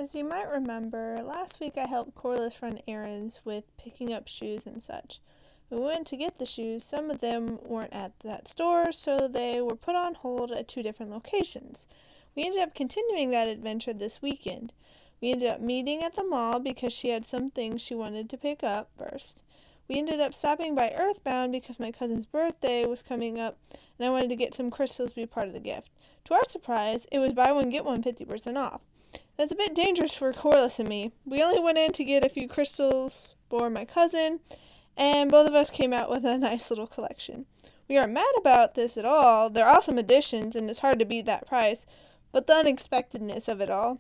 As you might remember, last week I helped Corliss run errands with picking up shoes and such. When we went to get the shoes, some of them weren't at that store, so they were put on hold at two different locations. We ended up continuing that adventure this weekend. We ended up meeting at the mall because she had some things she wanted to pick up first. We ended up stopping by Earthbound because my cousin's birthday was coming up and I wanted to get some crystals to be part of the gift. To our surprise, it was buy one get one 50% off. That's a bit dangerous for Corliss and me. We only went in to get a few crystals for my cousin, and both of us came out with a nice little collection. We aren't mad about this at all. They're awesome additions, and it's hard to beat that price, but the unexpectedness of it all.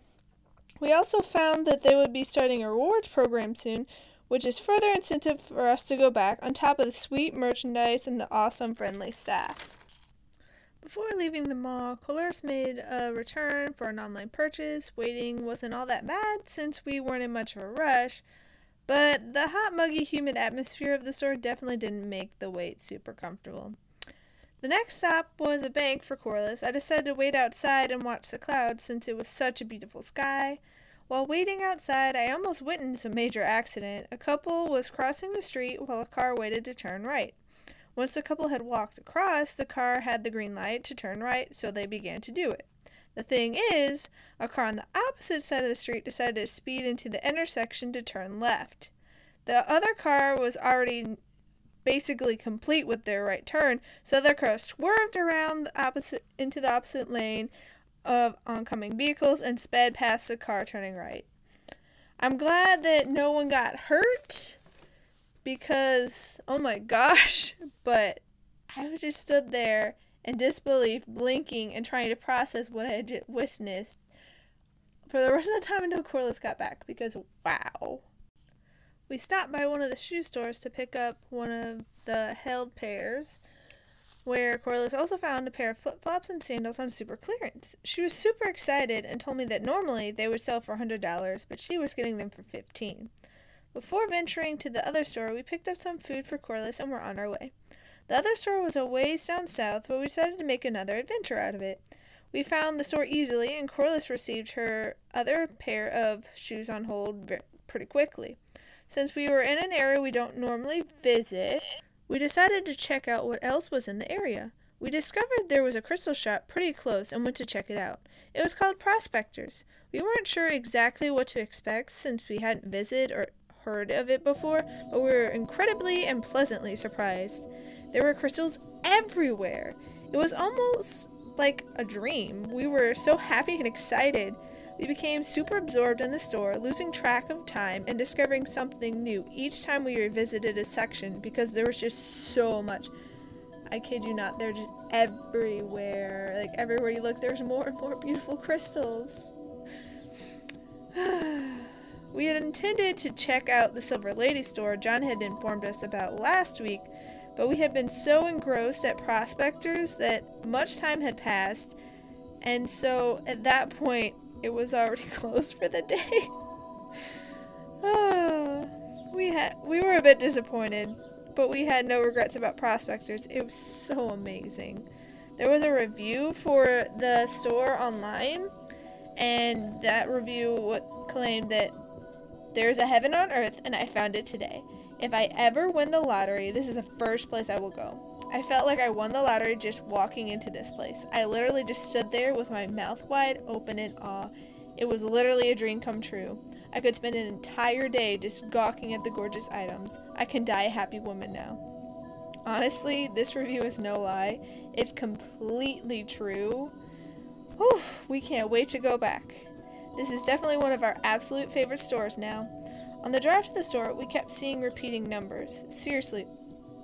We also found that they would be starting a rewards program soon, which is further incentive for us to go back, on top of the sweet merchandise and the awesome friendly staff. Before leaving the mall, Corliss made a return for an online purchase. Waiting wasn't all that bad since we weren't in much of a rush, but the hot, muggy, humid atmosphere of the store definitely didn't make the wait super comfortable. The next stop was a bank for Corliss. I decided to wait outside and watch the clouds since it was such a beautiful sky. While waiting outside, I almost witnessed a major accident. A couple was crossing the street while a car waited to turn right. Once the couple had walked across, the car had the green light to turn right, so they began to do it. The thing is, a car on the opposite side of the street decided to speed into the intersection to turn left. The other car was already basically complete with their right turn, so their car swerved around into the opposite lane of oncoming vehicles and sped past the car turning right. I'm glad that no one got hurt, because, oh my gosh, but I just stood there in disbelief, blinking and trying to process what I had just witnessed for the rest of the time until Corliss got back, because wow. We stopped by one of the shoe stores to pick up one of the held pairs, where Corliss also found a pair of flip-flops and sandals on super clearance. She was super excited and told me that normally they would sell for $100, but she was getting them for $15. Before venturing to the other store, we picked up some food for Corliss and were on our way. The other store was a ways down south, but we decided to make another adventure out of it. We found the store easily, and Corliss received her other pair of shoes on hold pretty quickly. Since we were in an area we don't normally visit, we decided to check out what else was in the area. We discovered there was a crystal shop pretty close and went to check it out. It was called Prospectors. We weren't sure exactly what to expect since we hadn't visited or heard of it before, but we were incredibly and pleasantly surprised. There were crystals everywhere. It was almost like a dream. We were so happy and excited. We became super absorbed in the store, losing track of time and discovering something new each time we revisited a section because there was just so much. I kid you not, they're just everywhere. Like everywhere you look, there's more and more beautiful crystals. We had intended to check out the Silver Lady store John had informed us about last week, but we had been so engrossed at Prospectors that much time had passed, and so at that point it was already closed for the day. We were a bit disappointed, but we had no regrets about Prospectors. It was so amazing. There was a review for the store online, and that review claimed that there's a heaven on earth, and I found it today. If I ever win the lottery, this is the first place I will go. I felt like I won the lottery just walking into this place. I literally just stood there with my mouth wide open in awe. It was literally a dream come true. I could spend an entire day just gawking at the gorgeous items. I can die a happy woman now. Honestly, this review is no lie. It's completely true. Whew, we can't wait to go back. This is definitely one of our absolute favorite stores now. On the drive to the store, we kept seeing repeating numbers. Seriously,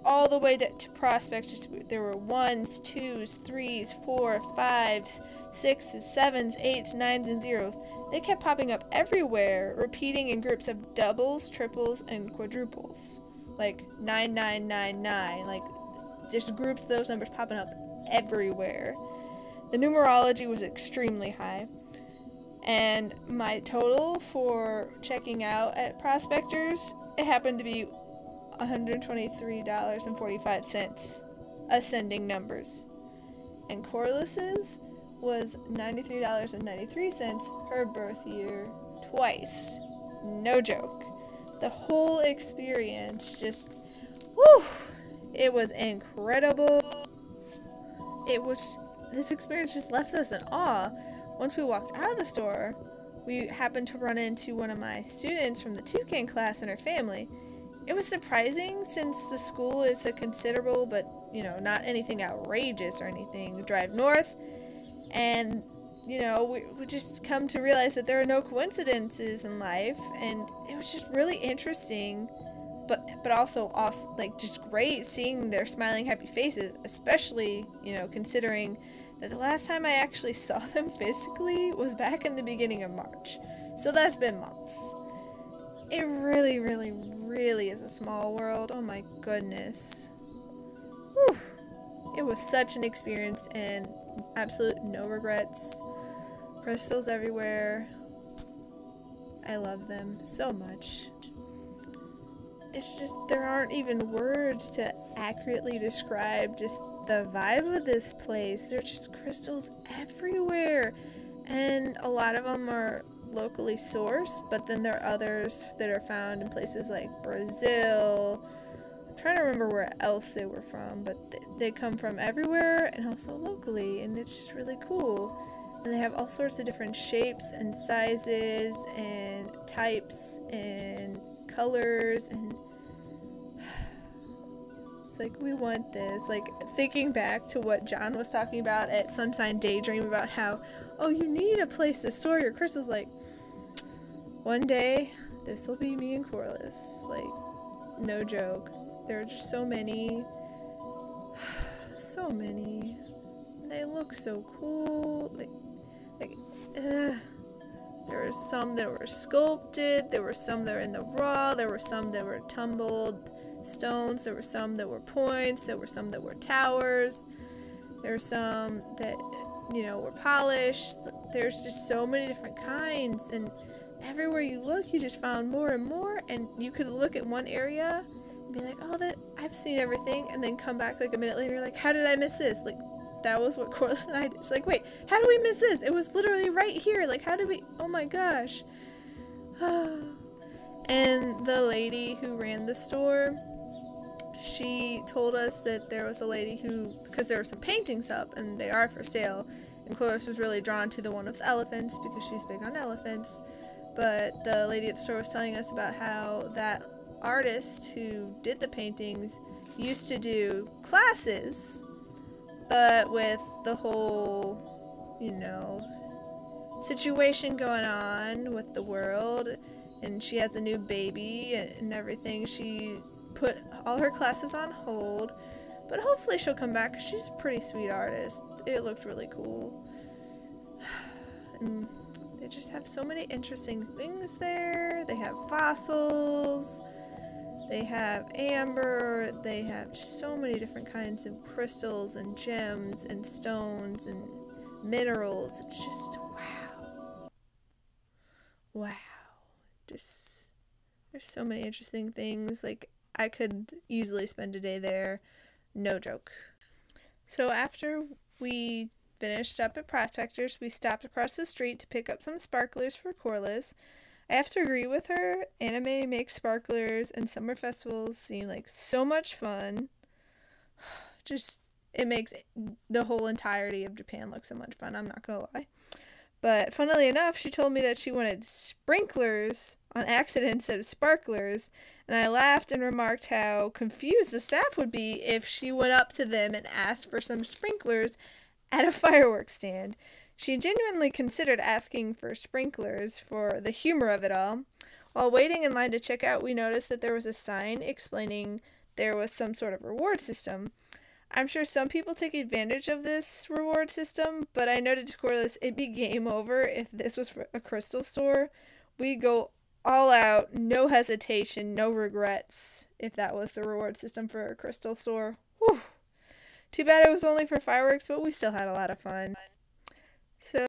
all the way to Prospectors, there were 1s, 2s, 3s, 4s, 5s, 6s, 7s, 8s, 9s, and 0s. They kept popping up everywhere, repeating in groups of doubles, triples, and quadruples. Like 9999, like just groups of those numbers popping up everywhere. The numerology was extremely high. And my total for checking out at Prospectors, it happened to be $123.45, ascending numbers. And Corliss's was $93.93, her birth year twice. No joke. The whole experience just, whew, it was incredible. This experience just left us in awe. Once we walked out of the store, we happened to run into one of my students from the toucan class and her family. It was surprising since the school is a considerable, but, not anything outrageous or anything, drive north. And, we just come to realize that there are no coincidences in life. And it was just really interesting, but also just great seeing their smiling, happy faces, especially, considering that the last time I actually saw them physically was back in the beginning of March. So that's been months. It really, really, really is a small world. Oh my goodness. Whew. It was such an experience and absolute no regrets. Crystals everywhere. I love them so much. It's just, there aren't even words to accurately describe just the vibe of this place. There's just crystals everywhere. And a lot of them are locally sourced, but then there are others that are found in places like Brazil. I'm trying to remember where else they were from, but they come from everywhere and also locally, and it's just really cool. And they have all sorts of different shapes and sizes and types and colors, and it's like, we want this. Like, thinking back to what John was talking about at Sunshine Daydream about how, oh, you need a place to store your crystals. Like, one day, this will be me and Corliss. Like, no joke. There are just so many. So many. They look so cool. There were some that were sculpted. There were some that were in the raw. There were some that were tumbled stones. There were some that were points. There were some that were towers. There were some that, were polished. There's just so many different kinds, and everywhere you look, you just found more and more, and you could look at one area and be like, oh, I've seen everything, and then come back like a minute later, like, how did I miss this? Like, that was what Corliss and I did. It's like, wait, how did we miss this? It was literally right here. Like, how did we, oh my gosh. And the lady who ran the store, she told us that there was a lady who, because there were some paintings up, and they are for sale, and Corliss was really drawn to the one with elephants, because she's big on elephants. But the lady at the store was telling us about how that artist who did the paintings used to do classes, but with the whole, situation going on with the world, and she has a new baby and everything, she put all her classes on hold, but hopefully she'll come back, 'cause she's a pretty sweet artist. It looked really cool. And they just have so many interesting things there. They have fossils, they have amber, they have just so many different kinds of crystals and gems and stones and minerals. It's just wow. Wow. Just, there's so many interesting things. Like, I could easily spend a day there. No joke. So after we finished up at Prospectors, we stopped across the street to pick up some sparklers for Corliss. I have to agree with her. Anime makes sparklers and summer festivals seem like so much fun. Just, it makes the whole entirety of Japan look so much fun, I'm not gonna lie. But funnily enough, she told me that she wanted sprinklers on accident instead of sparklers, and I laughed and remarked how confused the staff would be if she went up to them and asked for some sprinklers at a fireworks stand. She genuinely considered asking for sprinklers for the humor of it all. While waiting in line to check out, we noticed that there was a sign explaining there was some sort of reward system. I'm sure some people take advantage of this reward system, but I noted to Corliss it'd be game over if this was for a crystal store. We'd go all out, no hesitation, no regrets, if that was the reward system for a crystal store. Whew. Too bad it was only for fireworks, but we still had a lot of fun. So